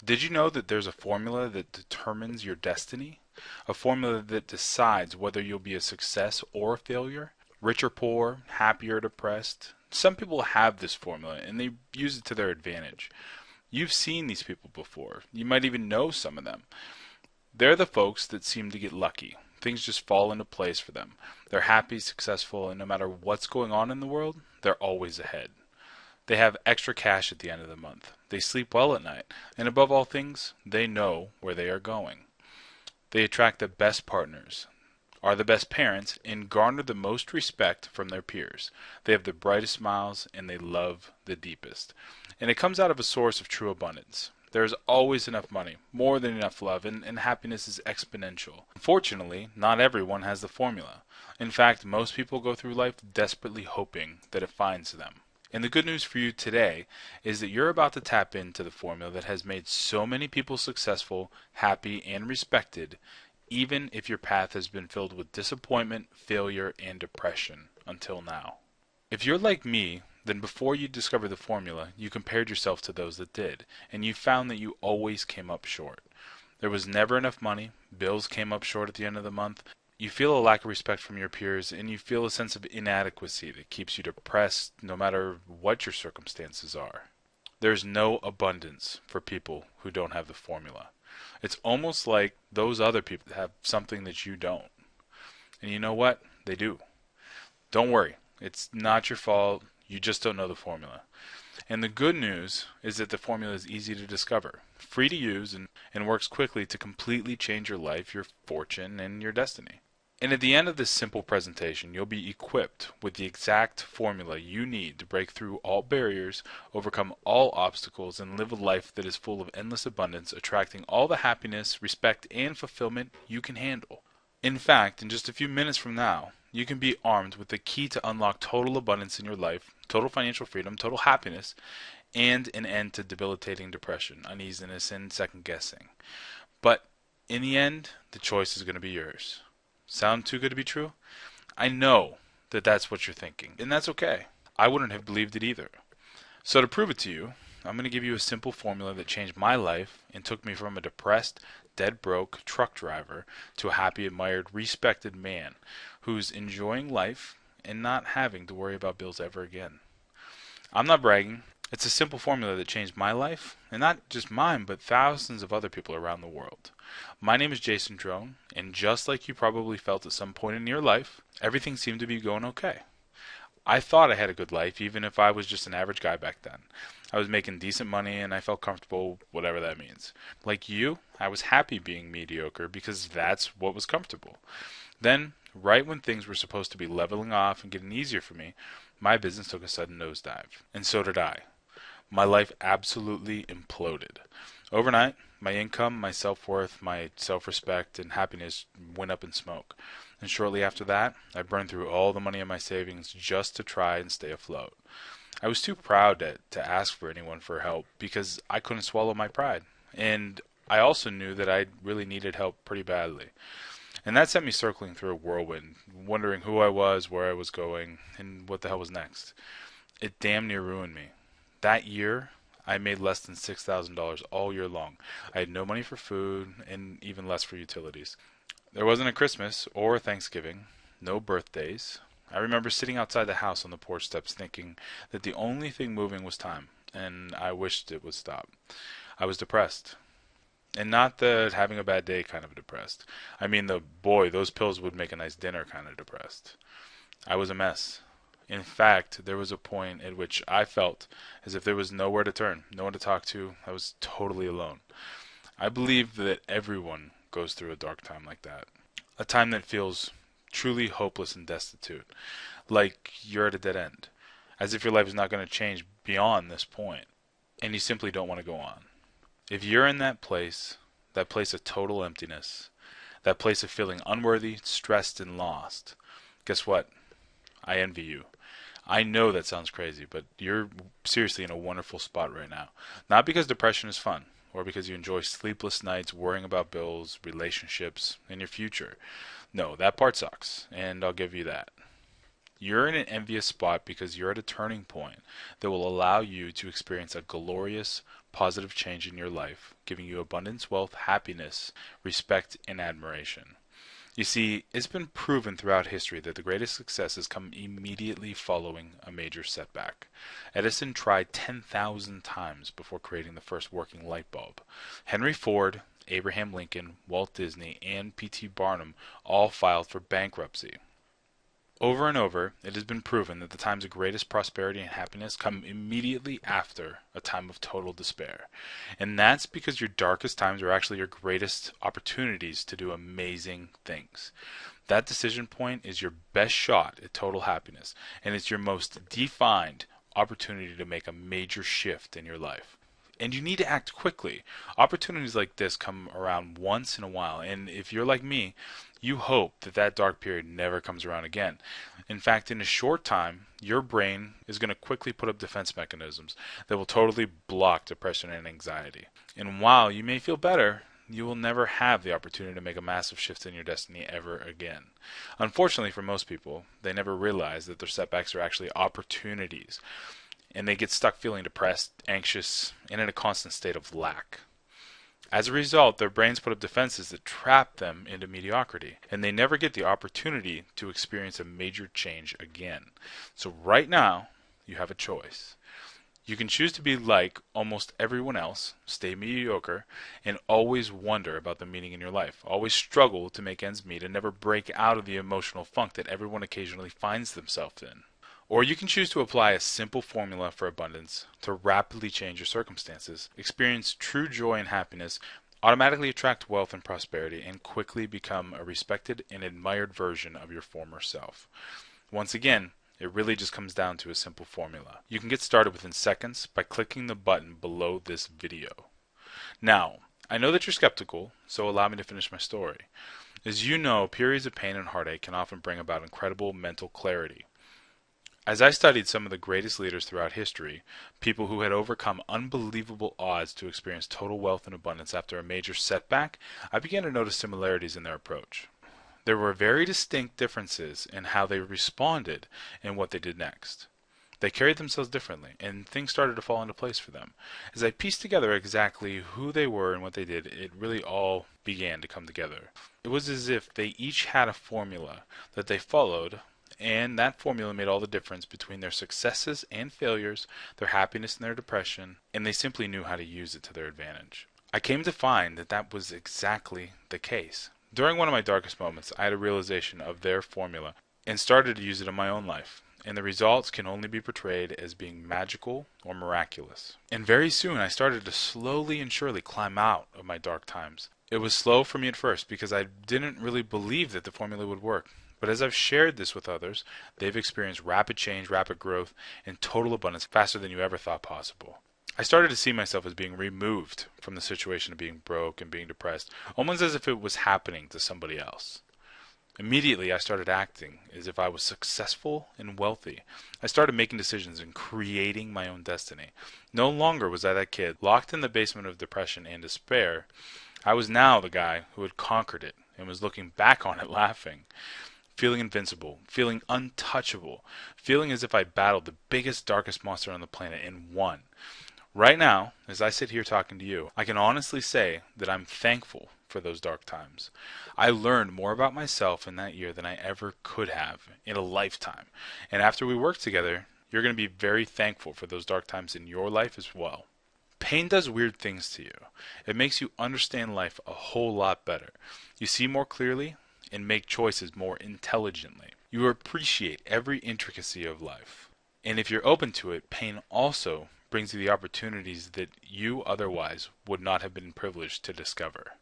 Did you know that there's a formula that determines your destiny? A formula that decides whether you'll be a success or a failure? Rich or poor, happy or depressed? Some people have this formula and they use it to their advantage. You've seen these people before. You might even know some of them. They're the folks that seem to get lucky. Things just fall into place for them. They're happy, successful, and no matter what's going on in the world, they're always ahead. They have extra cash at the end of the month. They sleep well at night. And above all things, they know where they are going. They attract the best partners, are the best parents, and garner the most respect from their peers. They have the brightest smiles and they love the deepest. And it comes out of a source of true abundance. There is always enough money, more than enough love, and happiness is exponential. Unfortunately, not everyone has the formula. In fact, most people go through life desperately hoping that it finds them. And the good news for you today is that you're about to tap into the formula that has made so many people successful, happy, and respected, even if your path has been filled with disappointment, failure, and depression until now. If you're like me, then before you discovered the formula, you compared yourself to those that did, and you found that you always came up short. There was never enough money, bills came up short at the end of the month, you feel a lack of respect from your peers, and you feel a sense of inadequacy that keeps you depressed no matter what your circumstances are. There's no abundance for people who don't have the formula. It's almost like those other people have something that you don't. And you know what? They do. Don't worry. It's not your fault. You just don't know the formula. And the good news is that the formula is easy to discover, free to use, and works quickly to completely change your life, your fortune, and your destiny. And at the end of this simple presentation, you'll be equipped with the exact formula you need to break through all barriers, overcome all obstacles, and live a life that is full of endless abundance, attracting all the happiness, respect, and fulfillment you can handle. In fact, in just a few minutes from now, you can be armed with the key to unlock total abundance in your life, total financial freedom, total happiness, and an end to debilitating depression, uneasiness, and second guessing. But in the end, the choice is going to be yours. Sound too good to be true? I know that that's what you're thinking, and that's okay. I wouldn't have believed it either. So to prove it to you, I'm going to give you a simple formula that changed my life and took me from a depressed, dead broke truck driver to a happy, admired, respected man who's enjoying life and not having to worry about bills ever again. I'm not bragging. It's a simple formula that changed my life, and not just mine, but thousands of other people around the world. My name is Jason Drone, and just like you probably felt at some point in your life, everything seemed to be going okay. I thought I had a good life, even if I was just an average guy back then. I was making decent money, and I felt comfortable, whatever that means. Like you, I was happy being mediocre because that's what was comfortable. Then, right when things were supposed to be leveling off and getting easier for me, my business took a sudden nosedive, and so did I. My life absolutely imploded. Overnight, my income, my self-worth, my self-respect, and happiness went up in smoke. And shortly after that, I burned through all the money in my savings just to try and stay afloat. I was too proud to ask for anyone for help because I couldn't swallow my pride. And I also knew that I really needed help pretty badly. And that sent me circling through a whirlwind, wondering who I was, where I was going, and what the hell was next. It damn near ruined me. That year, I made less than $6,000 all year long. I had no money for food and even less for utilities. There wasn't a Christmas or a Thanksgiving, no birthdays. I remember sitting outside the house on the porch steps thinking that the only thing moving was time, and I wished it would stop. I was depressed. And not the having a bad day kind of depressed. I mean the boy, those pills would make a nice dinner kind of depressed. I was a mess. In fact, there was a point at which I felt as if there was nowhere to turn, no one to talk to. I was totally alone. I believe that everyone goes through a dark time like that. A time that feels truly hopeless and destitute, like you're at a dead end, as if your life is not going to change beyond this point, and you simply don't want to go on. If you're in that place of total emptiness, that place of feeling unworthy, stressed, and lost, guess what? I envy you. I know that sounds crazy, but you're seriously in a wonderful spot right now. Not because depression is fun, or because you enjoy sleepless nights worrying about bills, relationships, and your future. No, that part sucks, and I'll give you that. You're in an envious spot because you're at a turning point that will allow you to experience a glorious, positive change in your life, giving you abundance, wealth, happiness, respect, and admiration. You see, it's been proven throughout history that the greatest successes come immediately following a major setback. Edison tried 10,000 times before creating the first working light bulb. Henry Ford, Abraham Lincoln, Walt Disney, and P.T. Barnum all filed for bankruptcy. Over and over, it has been proven that the times of greatest prosperity and happiness come immediately after a time of total despair. And that's because your darkest times are actually your greatest opportunities to do amazing things. That decision point is your best shot at total happiness, and it's your most defined opportunity to make a major shift in your life. And you need to act quickly. Opportunities like this come around once in a while, and if you're like me, you hope that that dark period never comes around again. In fact, in a short time, your brain is going to quickly put up defense mechanisms that will totally block depression and anxiety. And while you may feel better, you will never have the opportunity to make a massive shift in your destiny ever again. Unfortunately for most people, they never realize that their setbacks are actually opportunities, and they get stuck feeling depressed, anxious, and in a constant state of lack. As a result, their brains put up defenses that trap them into mediocrity, and they never get the opportunity to experience a major change again. So right now, you have a choice. You can choose to be like almost everyone else, stay mediocre, and always wonder about the meaning in your life, always struggle to make ends meet, and never break out of the emotional funk that everyone occasionally finds themselves in. Or you can choose to apply a simple formula for abundance to rapidly change your circumstances, experience true joy and happiness, automatically attract wealth and prosperity, and quickly become a respected and admired version of your former self. Once again, it really just comes down to a simple formula. You can get started within seconds by clicking the button below this video. Now, I know that you're skeptical, so allow me to finish my story. As you know, periods of pain and heartache can often bring about incredible mental clarity. As I studied some of the greatest leaders throughout history, people who had overcome unbelievable odds to experience total wealth and abundance after a major setback, I began to notice similarities in their approach. There were very distinct differences in how they responded and what they did next. They carried themselves differently, and things started to fall into place for them. As I pieced together exactly who they were and what they did, it really all began to come together. It was as if they each had a formula that they followed, and that formula made all the difference between their successes and failures, their happiness and their depression, and they simply knew how to use it to their advantage. I came to find that that was exactly the case. During one of my darkest moments, I had a realization of their formula and started to use it in my own life. And the results can only be portrayed as being magical or miraculous. And very soon I started to slowly and surely climb out of my dark times. It was slow for me at first because I didn't really believe that the formula would work. But as I've shared this with others, they've experienced rapid change, rapid growth, and total abundance faster than you ever thought possible. I started to see myself as being removed from the situation of being broke and being depressed, almost as if it was happening to somebody else. Immediately, I started acting as if I was successful and wealthy. I started making decisions and creating my own destiny. No longer was I that kid locked in the basement of depression and despair. I was now the guy who had conquered it and was looking back on it laughing. Feeling invincible, feeling untouchable, feeling as if I battled the biggest, darkest monster on the planet and won. Right now, as I sit here talking to you, I can honestly say that I'm thankful for those dark times. I learned more about myself in that year than I ever could have in a lifetime. And after we work together, you're going to be very thankful for those dark times in your life as well. Pain does weird things to you. It makes you understand life a whole lot better. You see more clearly and make choices more intelligently. You appreciate every intricacy of life. And if you're open to it, pain also brings you the opportunities that you otherwise would not have been privileged to discover.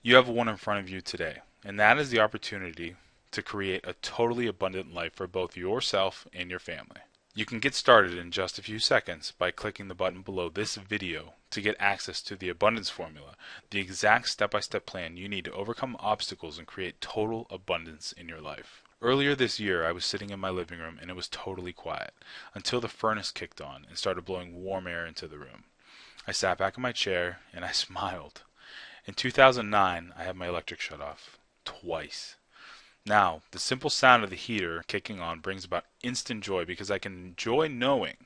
You have one in front of you today, and that is the opportunity to create a totally abundant life for both yourself and your family. You can get started in just a few seconds by clicking the button below this video to get access to the abundance formula, the exact step-by-step plan you need to overcome obstacles and create total abundance in your life. Earlier this year, I was sitting in my living room and it was totally quiet until the furnace kicked on and started blowing warm air into the room. I sat back in my chair and I smiled. In 2009, I had my electric shut off twice. Now, the simple sound of the heater kicking on brings about instant joy because I can enjoy knowing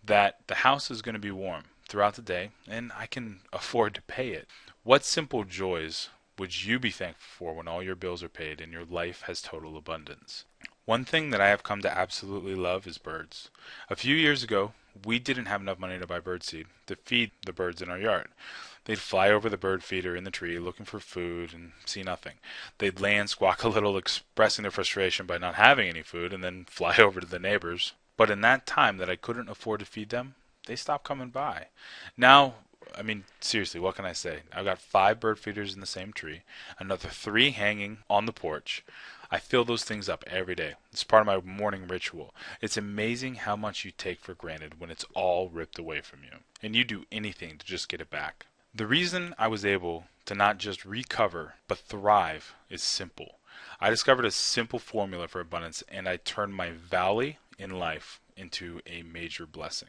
that the house is going to be warm. throughout the day, and I can afford to pay it. What simple joys would you be thankful for when all your bills are paid and your life has total abundance? One thing that I have come to absolutely love is birds. A few years ago, we didn't have enough money to buy birdseed to feed the birds in our yard. They'd fly over the bird feeder in the tree looking for food and see nothing. They'd land, squawk a little, expressing their frustration by not having any food, and then fly over to the neighbors. But in that time that I couldn't afford to feed them, they stopped coming by. Now, I mean, seriously, what can I say? I've got 5 bird feeders in the same tree, another 3 hanging on the porch. I fill those things up every day. It's part of my morning ritual. It's amazing how much you take for granted when it's all ripped away from you, and you do anything to just get it back. The reason I was able to not just recover, but thrive is simple. I discovered a simple formula for abundance, and I turned my valley in life into a major blessing.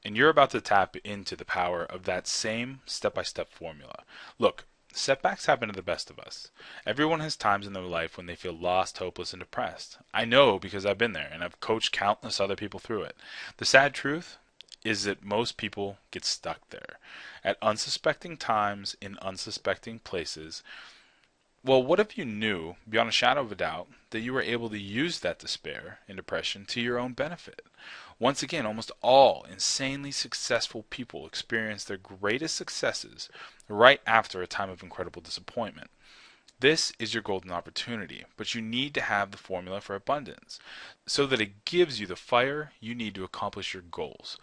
And you're about to tap into the power of that same step-by-step formula. Look, setbacks happen to the best of us. Everyone has times in their life when they feel lost, hopeless, and depressed. I know because I've been there, and I've coached countless other people through it. The sad truth is that most people get stuck there at unsuspecting times in unsuspecting places. Well, what if you knew, beyond a shadow of a doubt, that you were able to use that despair and depression to your own benefit? Once again, almost all insanely successful people experience their greatest successes right after a time of incredible disappointment. This is your golden opportunity, but you need to have the formula for abundance so that it gives you the fire you need to accomplish your goals,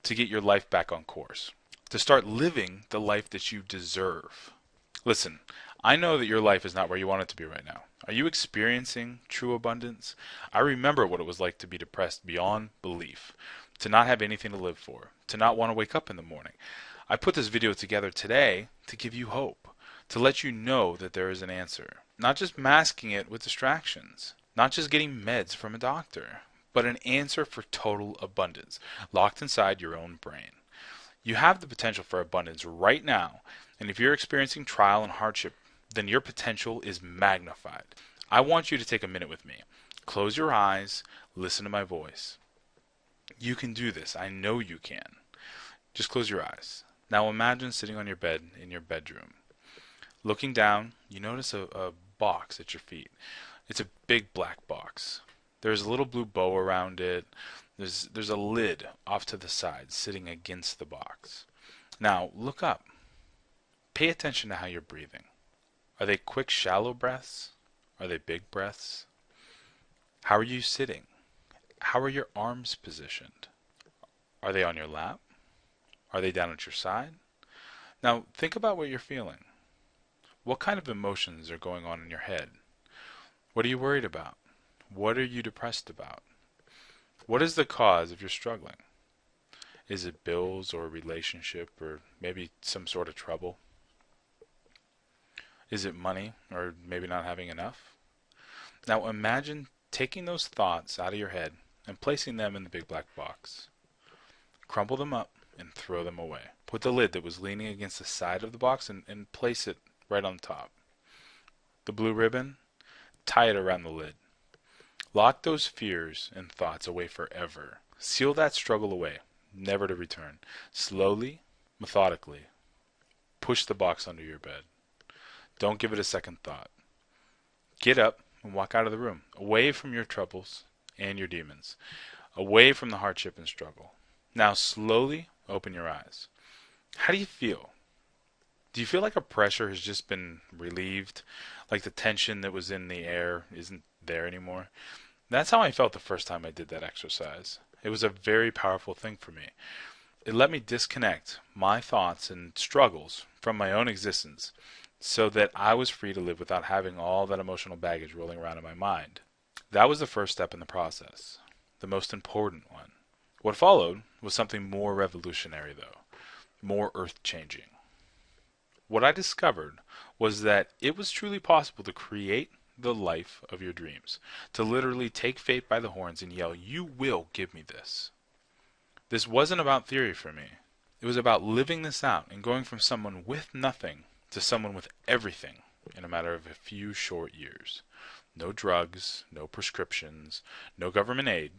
to get your life back on course, to start living the life that you deserve. Listen, I know that your life is not where you want it to be right now. Are you experiencing true abundance? I remember what it was like to be depressed beyond belief, to not have anything to live for, to not want to wake up in the morning. I put this video together today to give you hope, to let you know that there is an answer. Not just masking it with distractions, not just getting meds from a doctor, but an answer for total abundance, locked inside your own brain. You have the potential for abundance right now, and if you're experiencing trial and hardship, then your potential is magnified. I want you to take a minute with me. Close your eyes, listen to my voice. You can do this. I know you can. Just close your eyes. Now imagine sitting on your bed in your bedroom. Looking down, you notice a box at your feet. It's a big black box. There's a little blue bow around it. There's a lid off to the side sitting against the box. Now look up. Pay attention to how you're breathing. Are they quick, shallow breaths? Are they big breaths? How are you sitting? How are your arms positioned? Are they on your lap? Are they down at your side? Now think about what you're feeling. What kind of emotions are going on in your head? What are you worried about? What are you depressed about? What is the cause of your struggling? Is it bills or a relationship or maybe some sort of trouble? Is it money or maybe not having enough? Now imagine taking those thoughts out of your head and placing them in the big black box. Crumple them up and throw them away. Put the lid that was leaning against the side of the box and place it right on top. The blue ribbon, tie it around the lid. Lock those fears and thoughts away forever. Seal that struggle away, never to return. Slowly, methodically, push the box under your bed. Don't give it a second thought. Get up and walk out of the room, away from your troubles and your demons, away from the hardship and struggle. Now slowly open your eyes. How do you feel? Do you feel like a pressure has just been relieved? Like the tension that was in the air isn't there anymore? That's how I felt the first time I did that exercise. It was a very powerful thing for me. It let me disconnect my thoughts and struggles from my own existence so that I was free to live without having all that emotional baggage rolling around in my mind. That was the first step in the process, the most important one. What followed was something more revolutionary, though, more earth-changing. What I discovered was that it was truly possible to create the life of your dreams, to literally take fate by the horns and yell, "You will give me this." This wasn't about theory for me. It was about living this out and going from someone with nothing to someone with everything in a matter of a few short years. No drugs, no prescriptions, no government aid,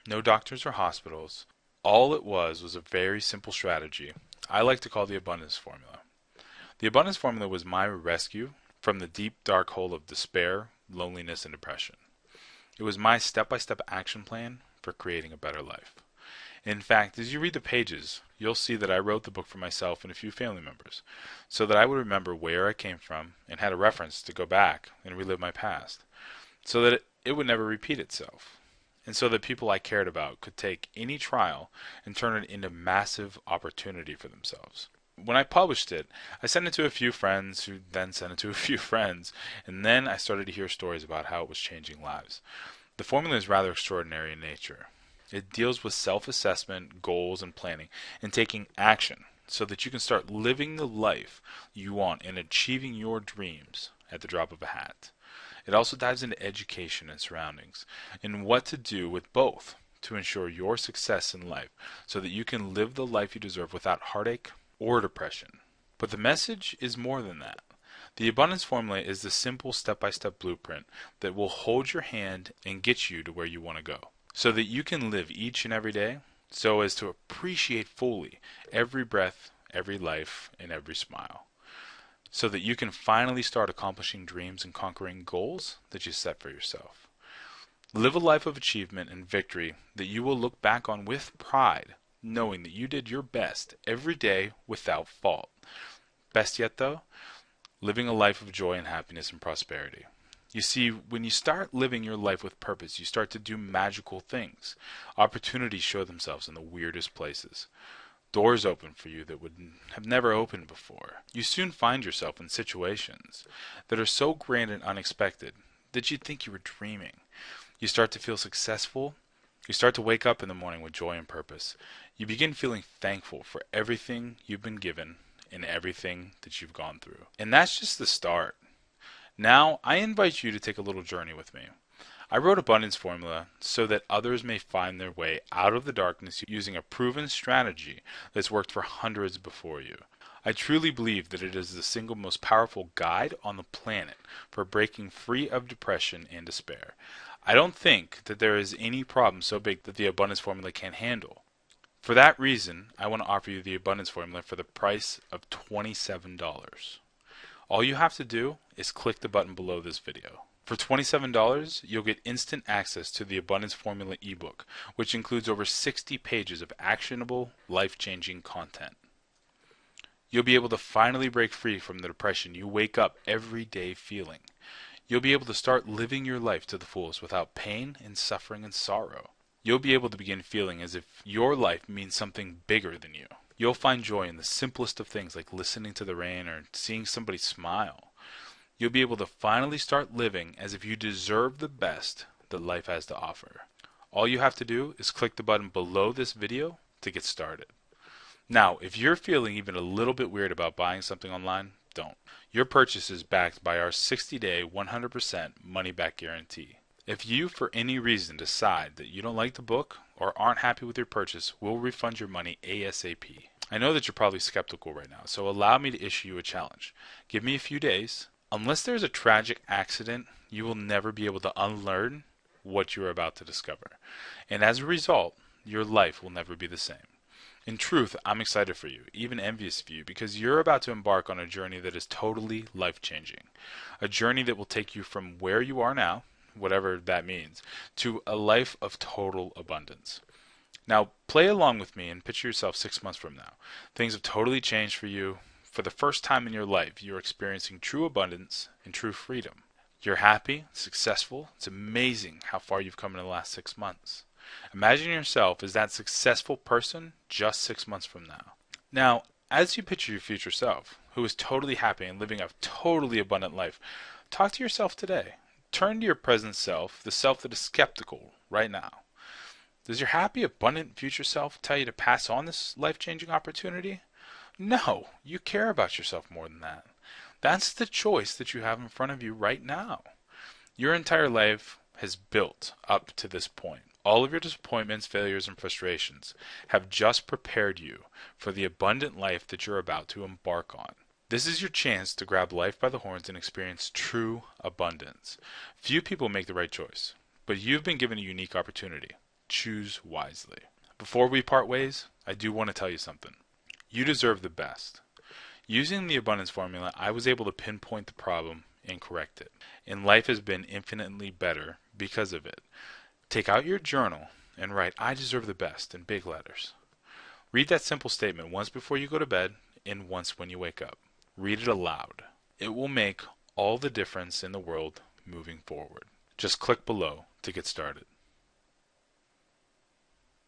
no doctors or hospitals. All it was a very simple strategy, I like to call the abundance formula. The abundance formula was my rescue from the deep, dark hole of despair, loneliness, and depression. It was my step by step action plan for creating a better life. In fact, as you read the pages, you'll see that I wrote the book for myself and a few family members, so that I would remember where I came from and had a reference to go back and relive my past, so that it would never repeat itself, and so that people I cared about could take any trial and turn it into massive opportunity for themselves. When I published it, I sent it to a few friends who then sent it to a few friends, and then I started to hear stories about how it was changing lives. The formula is rather extraordinary in nature. It deals with self-assessment, goals, and planning, and taking action so that you can start living the life you want and achieving your dreams at the drop of a hat. It also dives into education and surroundings and what to do with both to ensure your success in life so that you can live the life you deserve without heartache or depression. But the message is more than that. The abundance formula is the simple step-by-step blueprint that will hold your hand and get you to where you want to go, so that you can live each and every day so as to appreciate fully every breath, every life, and every smile, so that you can finally start accomplishing dreams and conquering goals that you set for yourself. Live a life of achievement and victory that you will look back on with pride, knowing that you did your best every day without fault. Best yet, though, living a life of joy and happiness and prosperity. You see, when you start living your life with purpose, you start to do magical things. Opportunities show themselves in the weirdest places. Doors open for you that would have never opened before. You soon find yourself in situations that are so grand and unexpected that you'd think you were dreaming. You start to feel successful. You start to wake up in the morning with joy and purpose. You begin feeling thankful for everything you've been given and everything that you've gone through. And that's just the start. Now, I invite you to take a little journey with me. I wrote Abundance Formula so that others may find their way out of the darkness using a proven strategy that's worked for hundreds before you. I truly believe that it is the single most powerful guide on the planet for breaking free of depression and despair. I don't think that there is any problem so big that the Abundance Formula can't handle. For that reason, I want to offer you the Abundance Formula for the price of $27. All you have to do is click the button below this video. For $27, you'll get instant access to the Abundance Formula ebook, which includes over 60 pages of actionable, life-changing content. You'll be able to finally break free from the depression you wake up every day feeling. You'll be able to start living your life to the fullest without pain and suffering and sorrow. You'll be able to begin feeling as if your life means something bigger than you. You'll find joy in the simplest of things like listening to the rain or seeing somebody smile. You'll be able to finally start living as if you deserve the best that life has to offer. All you have to do is click the button below this video to get started. Now, if you're feeling even a little bit weird about buying something online, don't. Your purchase is backed by our 60-day 100% money-back guarantee. If you, for any reason, decide that you don't like the book or aren't happy with your purchase, we'll refund your money ASAP. I know that you're probably skeptical right now, so allow me to issue you a challenge. Give me a few days. Unless there's a tragic accident, you will never be able to unlearn what you are about to discover. And as a result, your life will never be the same. In truth, I'm excited for you, even envious of you, because you're about to embark on a journey that is totally life-changing. A journey that will take you from where you are now, whatever that means, to a life of total abundance. Now, play along with me and picture yourself 6 months from now. Things have totally changed for you. For the first time in your life, you're experiencing true abundance and true freedom. You're happy, successful. It's amazing how far you've come in the last 6 months. Imagine yourself as that successful person just 6 months from now. Now, as you picture your future self, who is totally happy and living a totally abundant life, talk to yourself today. Turn to your present self, the self that is skeptical right now. Does your happy, abundant future self tell you to pass on this life-changing opportunity? No, you care about yourself more than that. That's the choice that you have in front of you right now. Your entire life has built up to this point. All of your disappointments, failures, and frustrations have just prepared you for the abundant life that you're about to embark on. This is your chance to grab life by the horns and experience true abundance. Few people make the right choice, but you've been given a unique opportunity. Choose wisely. Before we part ways, I do want to tell you something. You deserve the best. Using the abundance formula, I was able to pinpoint the problem and correct it. And life has been infinitely better because of it. Take out your journal and write, I deserve the best in big letters. Read that simple statement once before you go to bed and once when you wake up. Read it aloud. It will make all the difference in the world moving forward. Just click below to get started.